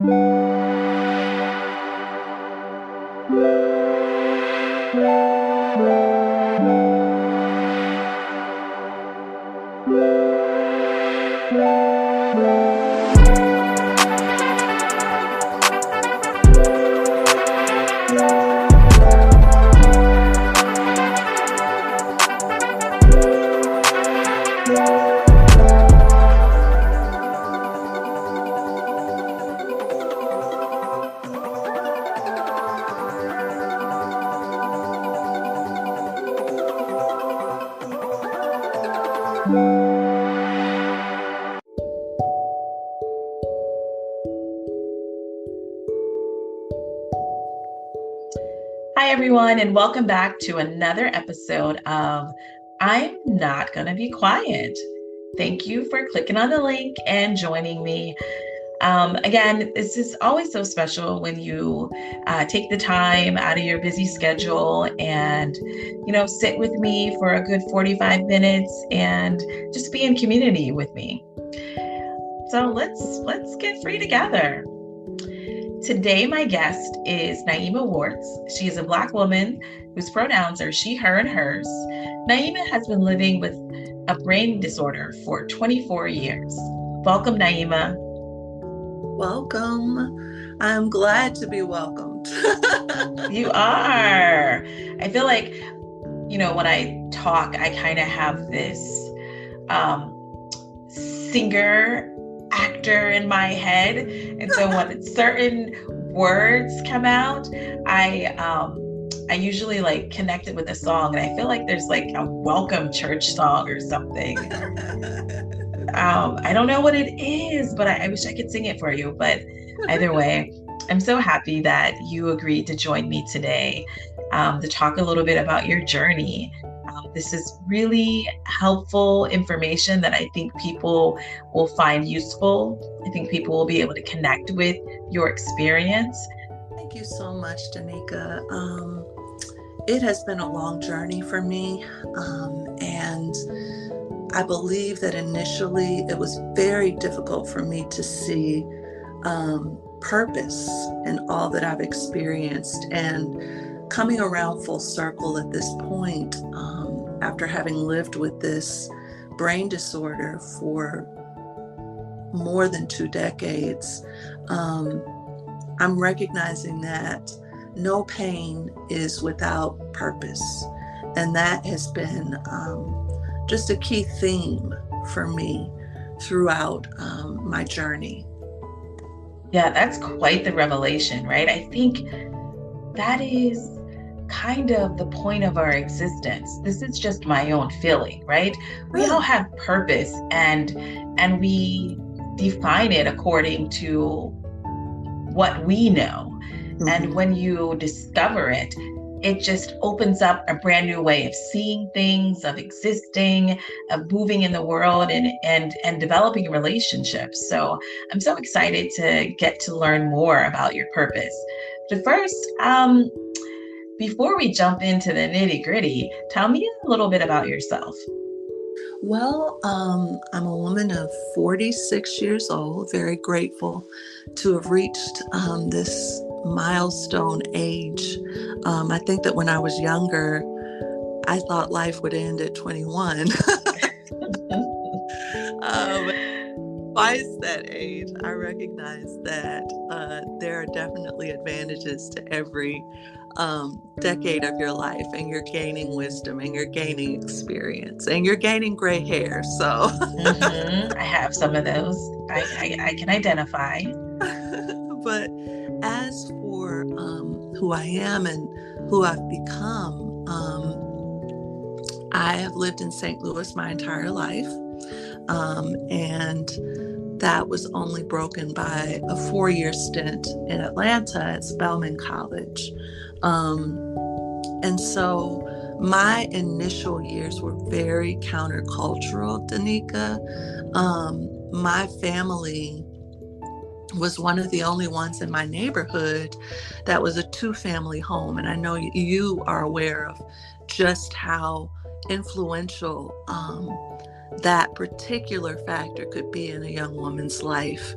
Hi, everyone, and welcome back to another episode of I'm Not Gonna Be Quiet. Thank you for clicking on the link and joining me. Again, this is always so special when you take the time out of your busy schedule and, sit with me for a good 45 minutes and just be in community with me. So let's get free together. Today, my guest is Naima Wartts. She is a Black woman whose pronouns are she, her, and hers. Naima has been living with a brain disorder for 24 years. Welcome, Naima. Welcome. I'm glad to be welcomed. You are. I feel like, when I talk, I kind of have this singer actor in my head, and so when certain words come out, I usually connect it with a song, and I feel like there's a welcome church song or something. I don't know what it is, but I wish I could sing it for you. But either way, I'm so happy that you agreed to join me today to talk a little bit about your journey. This is really helpful information that I think people will find useful. I think people will be able to connect with your experience. Thank you so much, Danica. It has been a long journey for me. And I believe that initially it was very difficult for me to see purpose in all that I've experienced. And coming around full circle at this point, after having lived with this brain disorder for more than 2 decades, I'm recognizing that no pain is without purpose. And that has been just a key theme for me throughout my journey. Yeah, that's quite the revelation, right? I think that is kind of the point of our existence. This is just my own feeling, right? We all have purpose, and we define it according to what we know. Mm-hmm. And when you discover it, it just opens up a brand new way of seeing things, of existing, of moving in the world, and developing relationships. So I'm so excited to get to learn more about your purpose. But first, before we jump into the nitty-gritty, tell me a little bit about yourself. Well, I'm a woman of 46 years old, very grateful to have reached this milestone age. I think that when I was younger, I thought life would end at 21. Twice that age, I recognize that there are definitely advantages to every decade of your life, and you're gaining wisdom, and you're gaining experience, and you're gaining gray hair. So I have some of those. I can identify. But as for who I am and who I've become, I have lived in St. Louis my entire life. And that was only broken by a 4-year stint in Atlanta at Spelman College. And so my initial years were very countercultural, Danica. My family was one of the only ones in my neighborhood that was a 2-family home. And I know you are aware of just how influential that particular factor could be in a young woman's life.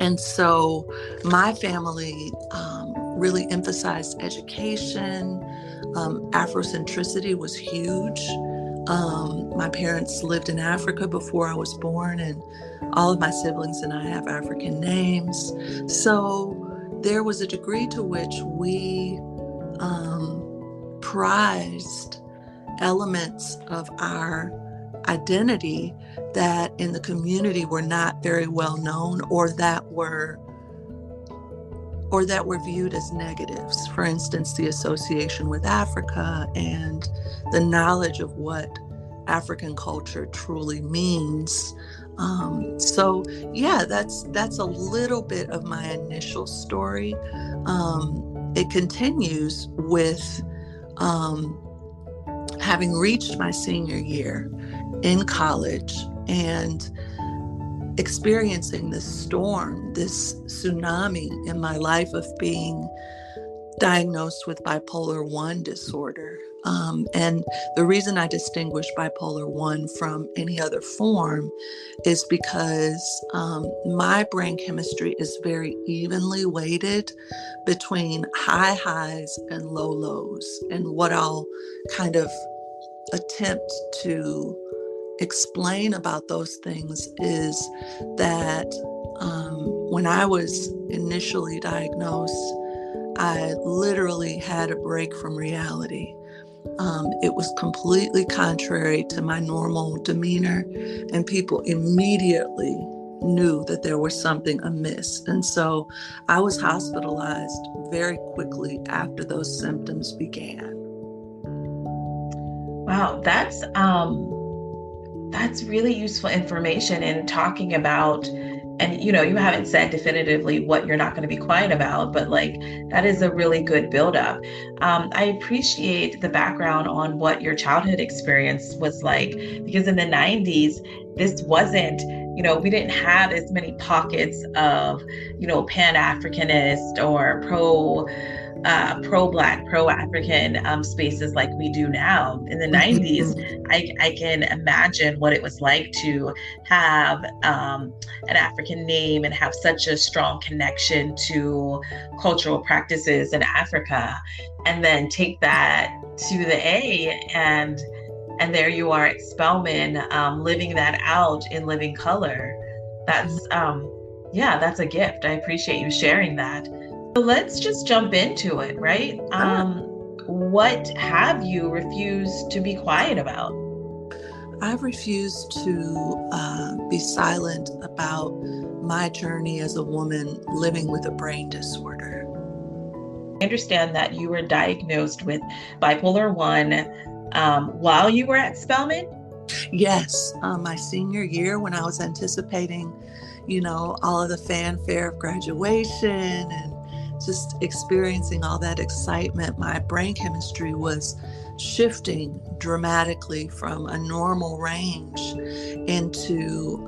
And so my family really emphasized education. Afrocentricity was huge. My parents lived in Africa before I was born, and all of my siblings and I have African names. So there was a degree to which we prized elements of our identity that in the community were not very well known, or that were viewed as negatives. For instance, the association with Africa and the knowledge of what African culture truly means. So yeah, that's a little bit of my initial story. It continues with having reached my senior year in college and experiencing this storm, this tsunami in my life of being diagnosed with bipolar I disorder. And the reason I distinguish bipolar I from any other form is because my brain chemistry is very evenly weighted between high highs and low lows. And what I'll kind of attempt to explain about those things is that when I was initially diagnosed, I literally had a break from reality. It was completely contrary to my normal demeanor, and people immediately knew that there was something amiss. And so I was hospitalized very quickly after those symptoms began. Wow, that's really useful information in talking about, and you haven't said definitively what you're not going to be quiet about, but like that is a really good buildup. I appreciate the background on what your childhood experience was like, because in the 90s, this wasn't, we didn't have as many pockets of, Pan-Africanist or pro-Black, pro-African spaces like we do now. In the 90s, I can imagine what it was like to have an African name and have such a strong connection to cultural practices in Africa, and then take that to the A, and there you are at Spelman, living that out in living color. That's that's a gift. I appreciate you sharing that. So let's just jump into it, right? What have you refused to be quiet about? I've refused to be silent about my journey as a woman living with a brain disorder. I understand that you were diagnosed with bipolar I while you were at Spelman? Yes, my senior year, when I was anticipating, all of the fanfare of graduation and just experiencing all that excitement, my brain chemistry was shifting dramatically from a normal range into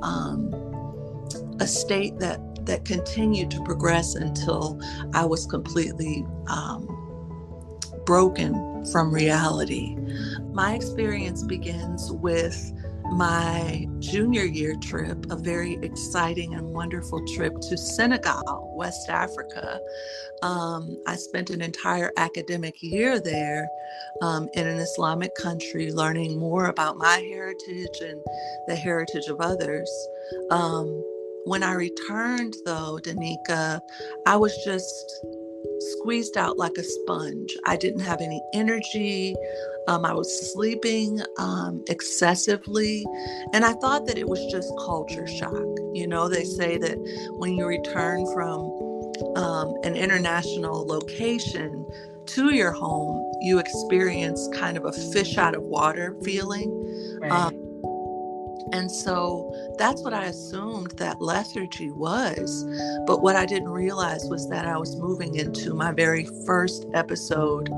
a state that continued to progress until I was completely broken from reality. My experience begins with my junior year trip, a very exciting and wonderful trip to Senegal, West Africa. I spent an entire academic year there in an Islamic country, learning more about my heritage and the heritage of others. When I returned, though, Danica, I was just squeezed out like a sponge. I didn't have any energy. I was sleeping excessively. And I thought that it was just culture shock. They say that when you return from an international location to your home, you experience kind of a fish out of water feeling. Right. And so that's what I assumed that lethargy was. But what I didn't realize was that I was moving into my very first episode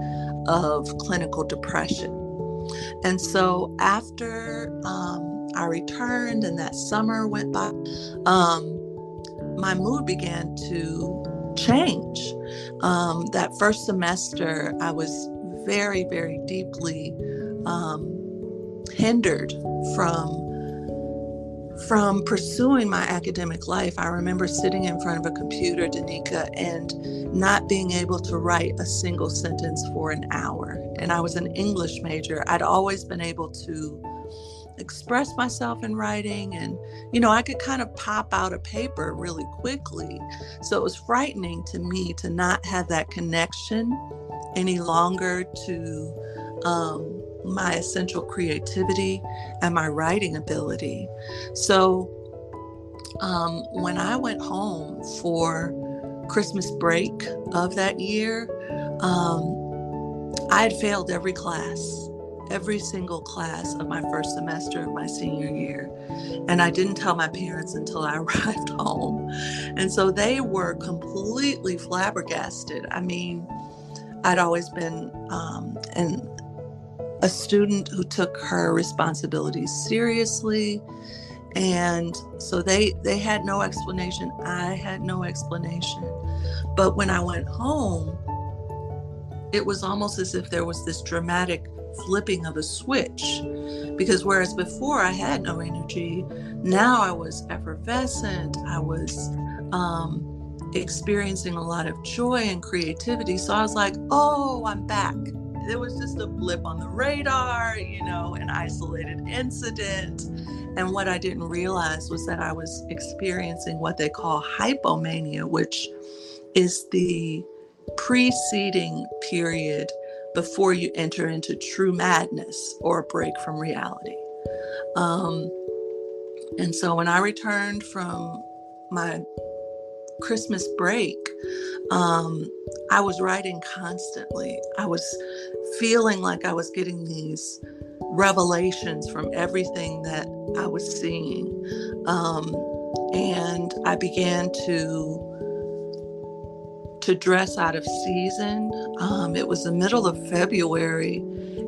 of clinical depression. And so after I returned and that summer went by, my mood began to change. That first semester, I was very, very deeply hindered from from pursuing my academic life, I remember sitting in front of a computer, Danica, and not being able to write a single sentence for an hour. And I was an English major. I'd always been able to express myself in writing, and I could kind of pop out a paper really quickly. So it was frightening to me to not have that connection any longer to my essential creativity and my writing ability. So when I went home for Christmas break of that year, I had failed every single class of my first semester of my senior year. And I didn't tell my parents until I arrived home. And so they were completely flabbergasted. I mean, I'd always been a student who took her responsibilities seriously. And so they had no explanation. I had no explanation. But when I went home, it was almost as if there was this dramatic flipping of a switch, because whereas before I had no energy, now I was effervescent. I was experiencing a lot of joy and creativity. So I was like, oh, I'm back. It was just a blip on the radar, an isolated incident. And what I didn't realize was that I was experiencing what they call hypomania, which is the preceding period before you enter into true madness or a break from reality. And so when I returned from my Christmas break, I was writing constantly. I was feeling like I was getting these revelations from everything that I was seeing. And I began to dress out of season. It was the middle of February,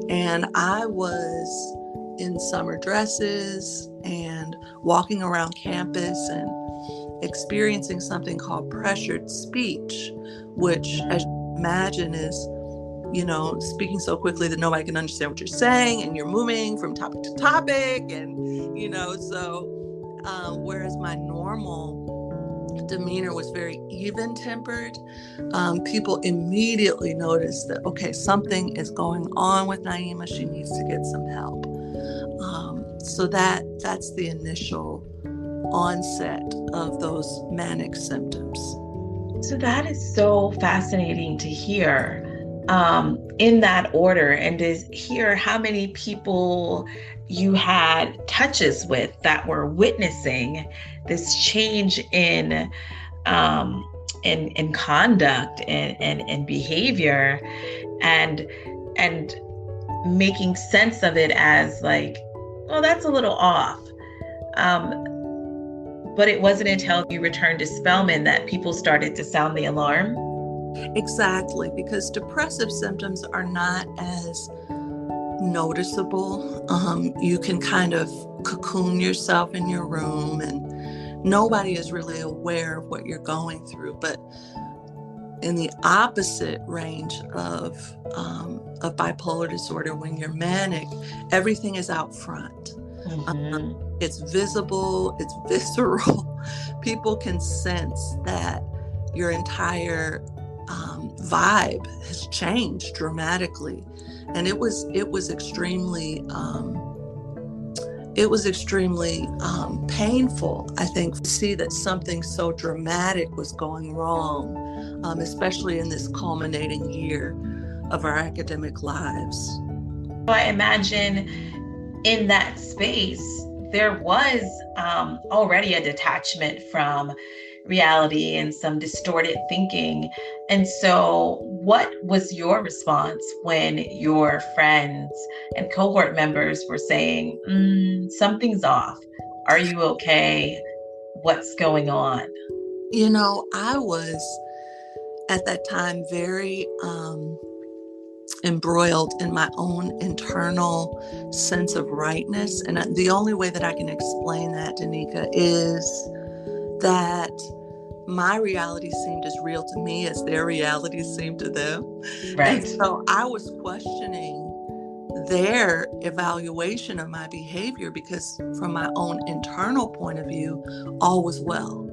and I was in summer dresses and walking around campus and experiencing something called pressured speech, which, as you imagine, is, speaking so quickly that nobody can understand what you're saying, and you're moving from topic to topic, and, whereas my normal demeanor was very even-tempered, people immediately noticed that, okay, something is going on with Naima. She needs to get some help. So that's the initial onset of those manic symptoms. So that is so fascinating to hear in that order, and to hear how many people you had touches with that were witnessing this change in conduct and behavior, and making sense of it as like, well, that's a little off. But it wasn't until you returned to Spelman that people started to sound the alarm. Exactly, because depressive symptoms are not as noticeable. You can kind of cocoon yourself in your room, and nobody is really aware of what you're going through. But in the opposite range of bipolar disorder, when you're manic, everything is out front. Mm-hmm. It's visible, it's visceral. People can sense that your entire vibe has changed dramatically, and it was extremely painful, I think, to see that something so dramatic was going wrong, especially in this culminating year of our academic lives. I imagine in that space there was already a detachment from reality and some distorted thinking. And so what was your response when your friends and cohort members were saying, something's off? Are you okay? What's going on? I was at that time very embroiled in my own internal sense of rightness. And the only way that I can explain that, Danica, is that my reality seemed as real to me as their reality seemed to them. Right. And so I was questioning their evaluation of my behavior, because from my own internal point of view, all was well.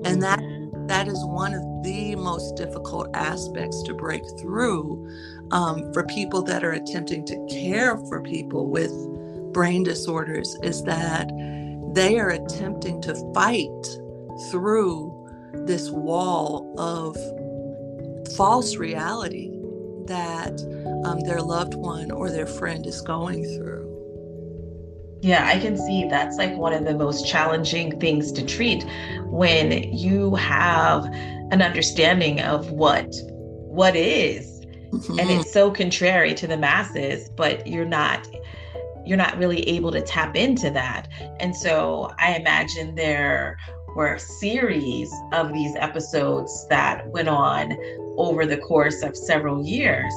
And that is one of the most difficult aspects to break through for people that are attempting to care for people with brain disorders, is that they are attempting to fight through this wall of false reality that their loved one or their friend is going through. Yeah, I can see that's like one of the most challenging things to treat when you have an understanding of what is, and Mm-hmm. it's so contrary to the masses, but you're not really able to tap into that. And so I imagine there were a series of these episodes that went on over the course of several years.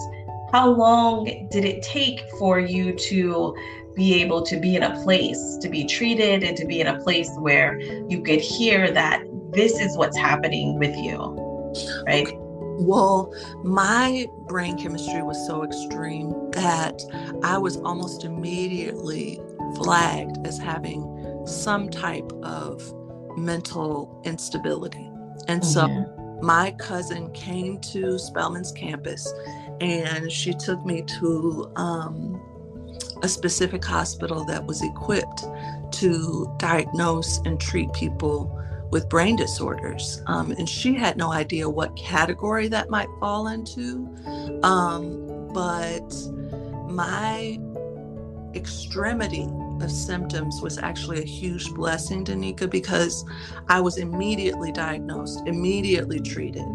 How long did it take for you to be able to be in a place to be treated and to be in a place where you could hear that this is what's happening with you, Okay. right? Well, my brain chemistry was so extreme that I was almost immediately flagged as having some type of mental instability. And so my cousin came to Spelman's campus and she took me to a specific hospital that was equipped to diagnose and treat people with brain disorders. And she had no idea what category that might fall into. But my extremity of symptoms was actually a huge blessing, Danica, because I was immediately diagnosed, immediately treated.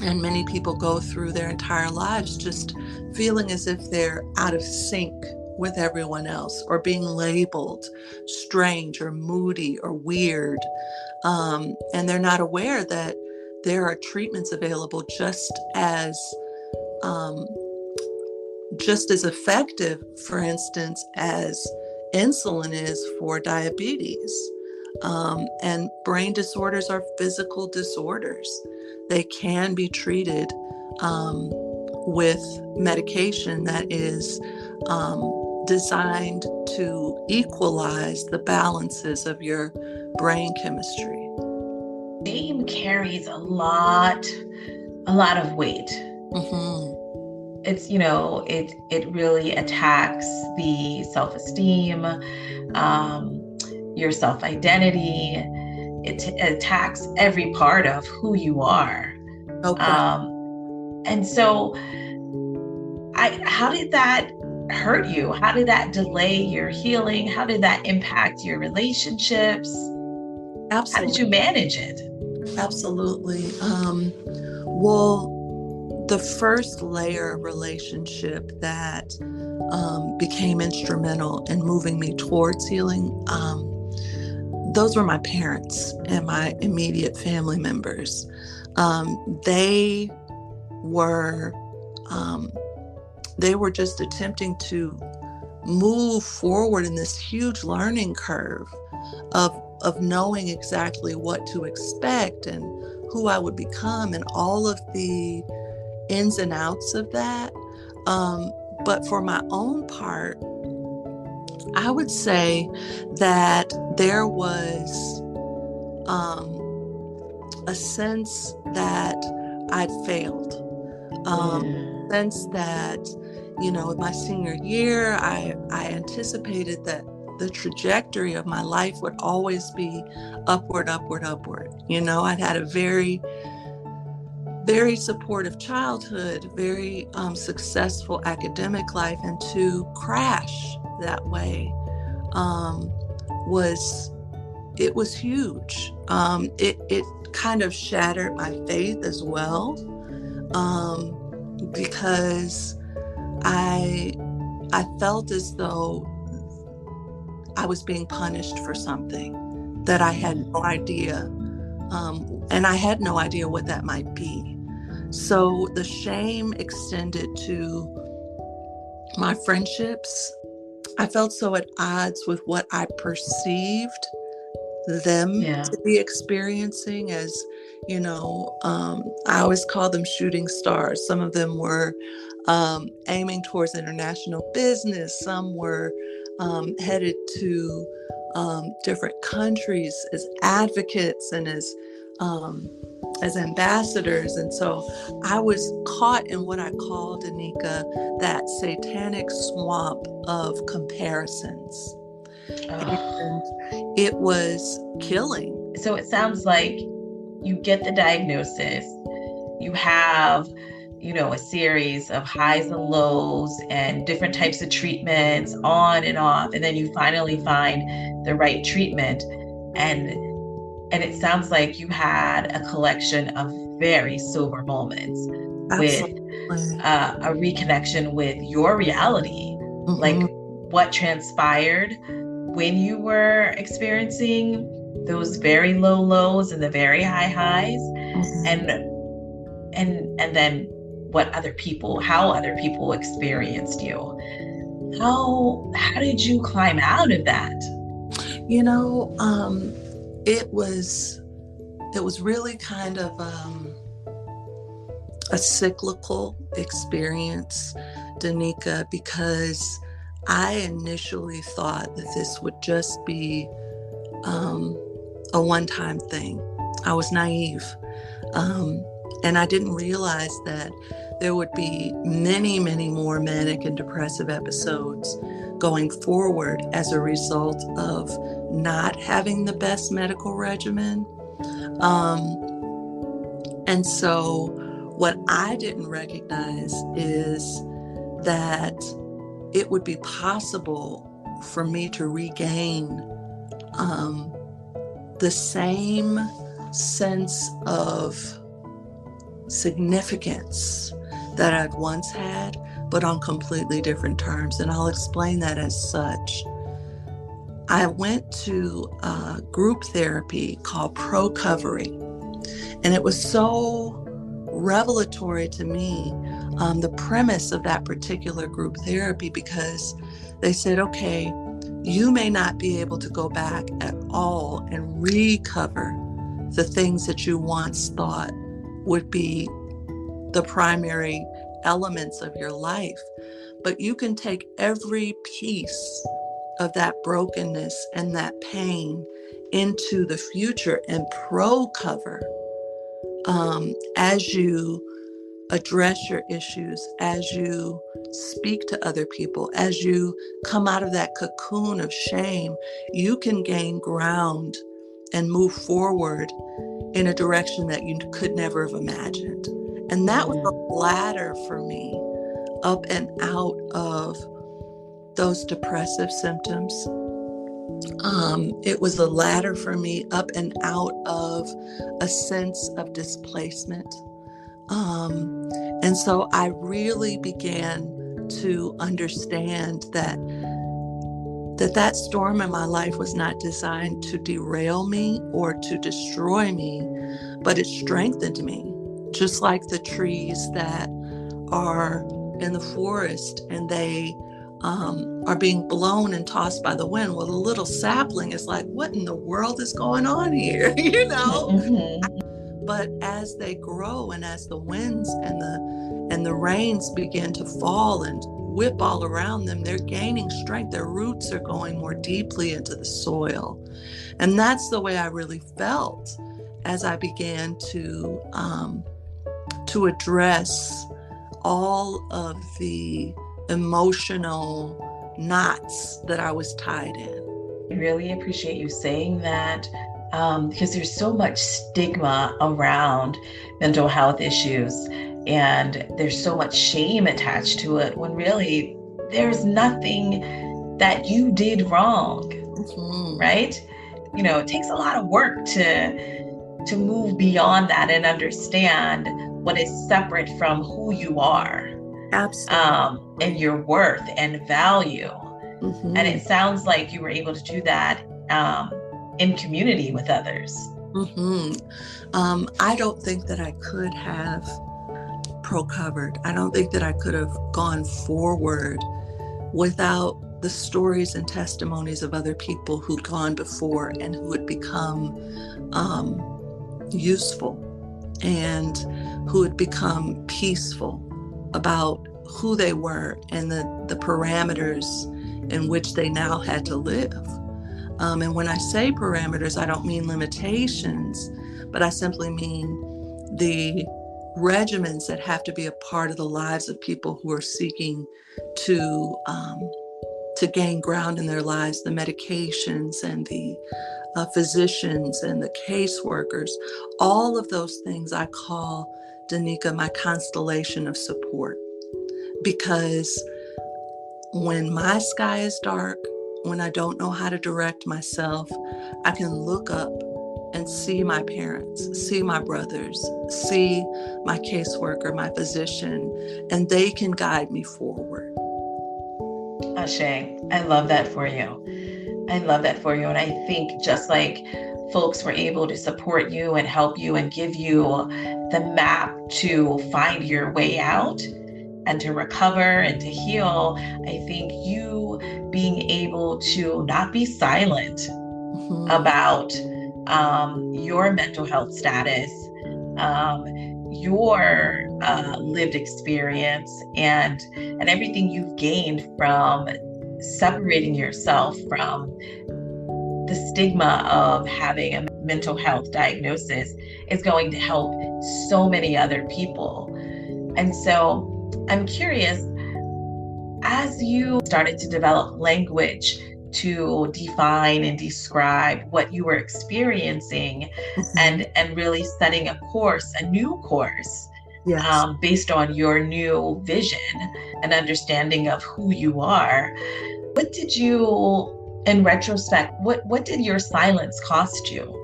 And many people go through their entire lives just feeling as if they're out of sync with everyone else, or being labeled strange or moody or weird. And they're not aware that there are treatments available um, just as effective, for instance, as insulin is for diabetes. And brain disorders are physical disorders. They can be treated with medication that is designed to equalize the balances of your brain chemistry. Shame carries a lot of weight. Mm-hmm. It's, it really attacks the self-esteem, your self-identity. It attacks every part of who you are. Okay. And so how did that hurt you? How did that delay your healing? How did that impact your relationships? How did Absolutely. you manage it? Absolutely. Well, the first layer of relationship that became instrumental in moving me towards healing, those were my parents and my immediate family members. They were just attempting to move forward in this huge learning curve of knowing exactly what to expect and who I would become and all of the ins and outs of that. But for my own part, I would say that there was a sense that I'd failed. Sense that, in my senior year, I anticipated that the trajectory of my life would always be upward, upward, upward. I'd had a very, very supportive childhood, very successful academic life, and to crash that way was huge. It kind of shattered my faith as well, because I felt as though I was being punished for something that I had no idea, and I had no idea what that might be. So the shame extended to my friendships. I felt so at odds with what I perceived them to be experiencing as, I always call them shooting stars. Some of them were aiming towards international business. Some were headed to different countries as advocates and as ambassadors. And so I was caught in what I call, Danica, that satanic swamp of comparisons. And it was killing. So it sounds like you get the diagnosis, you have, a series of highs and lows and different types of treatments on and off, and then you finally find the right treatment. And it sounds like you had a collection of very sober moments. Absolutely. With a reconnection with your reality, like what transpired when you were experiencing those very low lows and the very high highs, and then how other people experienced you. How did you climb out of that? It was really kind of a cyclical experience, Danica, because I initially thought that this would just be a one-time thing. I was naive. And I didn't realize that there would be many, many more manic and depressive episodes going forward as a result of not having the best medical regimen. And so what I didn't recognize is that it would be possible for me to regain the same sense of significance that I'd once had, but on completely different terms. And I'll explain that as such. I went to a group therapy called Pro-Covery, and it was so revelatory to me, the premise of that particular group therapy, because they said, okay, you may not be able to go back at all and recover the things that you once thought would be the primary elements of your life, but you can take every piece of that brokenness and that pain into the future and pro-cover as you address your issues, as you speak to other people, as you come out of that cocoon of shame. You can gain ground and move forward in a direction that you could never have imagined. And that was a ladder for me up and out of those depressive symptoms. It was a ladder for me up and out of a sense of displacement. And so I really began to understand that storm in my life was not designed to derail me or to destroy me, but it strengthened me, just like the trees that are in the forest and they are being blown and tossed by the wind. Well, the little sapling is like, what in the world is going on here? But as they grow and as the winds and the rains begin to fall and whip all around them, they're gaining strength. Their roots are going more deeply into the soil. And that's the way I really felt as I began to address all of the emotional knots that I was tied in. I really appreciate you saying that, because there's so much stigma around mental health issues, and there's so much shame attached to it, when really there's nothing that you did wrong, right? It takes a lot of work to move beyond that and understand what is separate from who you are. Absolutely. And your worth and value. And it sounds like you were able to do that in community with others. I don't think that I could have pro-covered. I don't think that I could have gone forward without the stories and testimonies of other people who'd gone before and who had become useful and who had become peaceful about who they were and the parameters in which they now had to live. And when I say parameters, I don't mean limitations, but I simply mean the regimens that have to be a part of the lives of people who are seeking to gain ground in their lives, the medications and the physicians and the caseworkers. All of those things I call, Danica, my constellation of support. Because when my sky is dark, when I don't know how to direct myself, I can look up and see my parents, see my brothers, see my caseworker, my physician, and they can guide me forward. Ashe, I love that for you. I love that for you. And I think just like folks were able to support you and help you and give you the map to find your way out and to recover and to heal, I think you being able to not be silent about your mental health status, your lived experience, and everything you've gained from separating yourself from the stigma of having a mental health diagnosis is going to help so many other people. And so I'm curious, as you started to develop language to define and describe what you were experiencing, and really setting a course, a new course, yes. Based on your new vision and understanding of who you are, what did you, in retrospect, what did your silence cost you?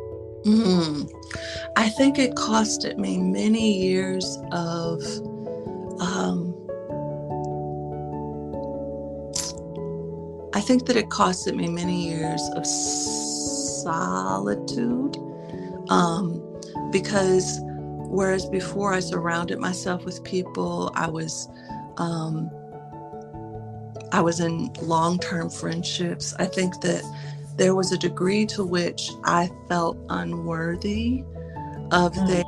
I think it costed me many years of I think that it costed me many years of solitude, because whereas before I surrounded myself with people, I was in long-term friendships. I think that there was a degree to which I felt unworthy of their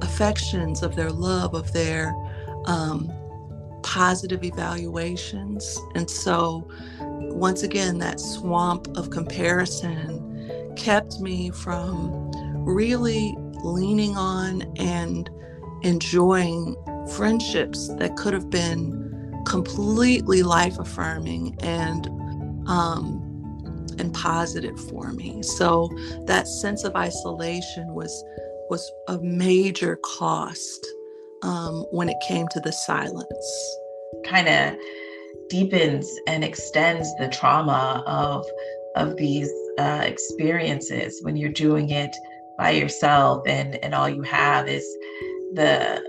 affections, of their love, of their positive evaluations. And so once again, that swamp of comparison kept me from really leaning on and enjoying friendships that could have been completely life-affirming and positive for me. So that sense of isolation was a major cost when it came to the silence. Kind of deepens and extends the trauma of these experiences when you're doing it by yourself, and all you have is the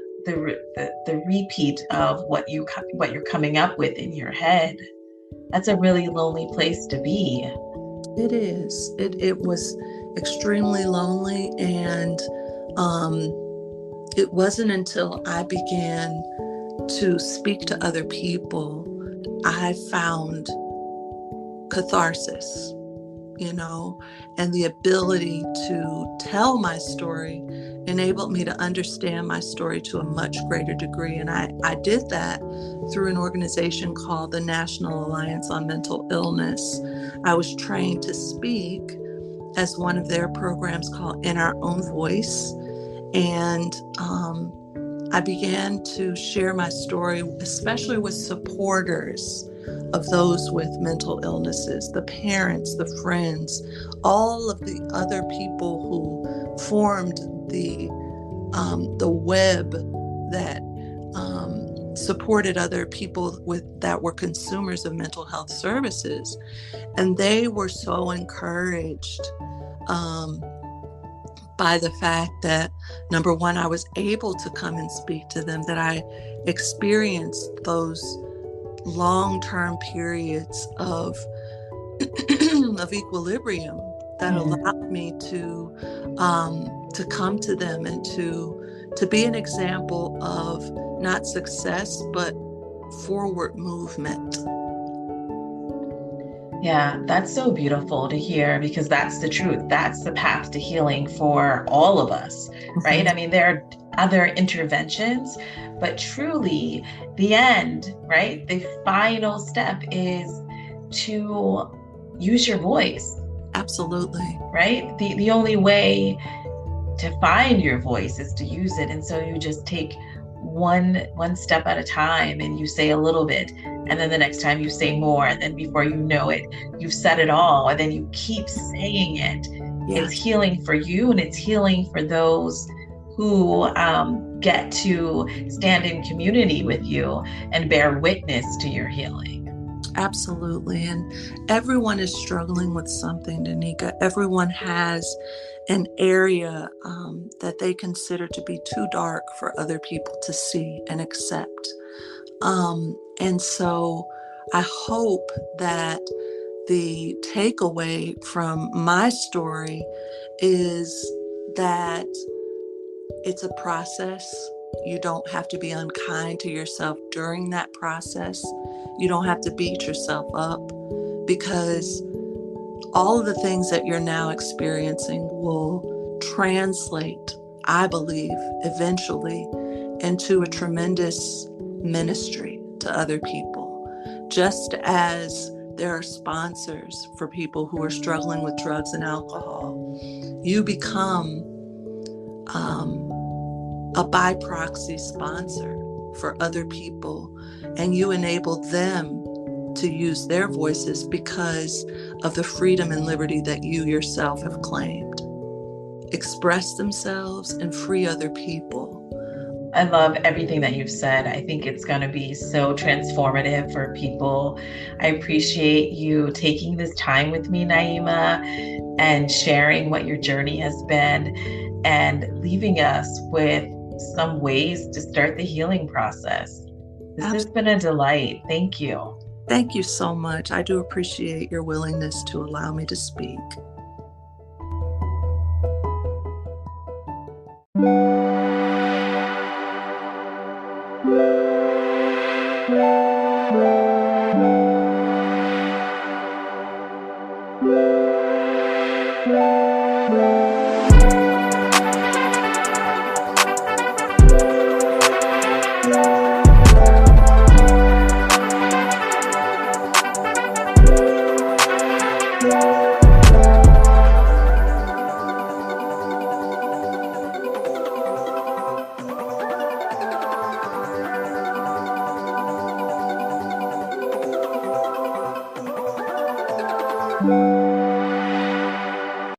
repeat of what you're coming up with in your head. That's a really lonely place to be. It is. It was extremely lonely, and it wasn't until I began to speak to other people I found catharsis, and the ability to tell my story enabled me to understand my story to a much greater degree. And I did that through an organization called the National Alliance on Mental Illness. I was trained to speak as one of their programs called In Our Own Voice. And I began to share my story, especially with supporters of those with mental illnesses, the parents, the friends, all of the other people who formed the web that supported other people that were consumers of mental health services. And they were so encouraged by the fact that, number one, I was able to come and speak to them, that I experienced those long-term periods of equilibrium that allowed me to come to them and to be an example of not success but forward movement. Yeah, that's so beautiful to hear, because that's the truth. That's the path to healing for all of us, right? I mean, there are other interventions, but truly the end, right? The final step is to use your voice. Absolutely. Right? The only way to find your voice is to use it. And so you just take one step at a time and you say a little bit. And then the next time you say more. And then before you know it, you've said it all. And then you keep saying it. It's Yes. healing for you and it's healing for those who get to stand in community with you and bear witness to your healing. Absolutely. And everyone is struggling with something, Danica. Everyone has an area that they consider to be too dark for other people to see and accept. And so I hope that the takeaway from my story is that it's a process. You don't have to be unkind to yourself during that process. You don't have to beat yourself up, because all of the things that you're now experiencing will translate, I believe, eventually into a tremendous ministry to other people. Just as there are sponsors for people who are struggling with drugs and alcohol, you become a by proxy sponsor for other people, and you enable them to use their voices because of the freedom and liberty that you yourself have claimed. Express themselves and free other people. I love everything that you've said. I think it's going to be so transformative for people. I appreciate you taking this time with me, Naima, and sharing what your journey has been and leaving us with some ways to start the healing process. This has been a delight. Thank you. Thank you so much. I do appreciate your willingness to allow me to speak.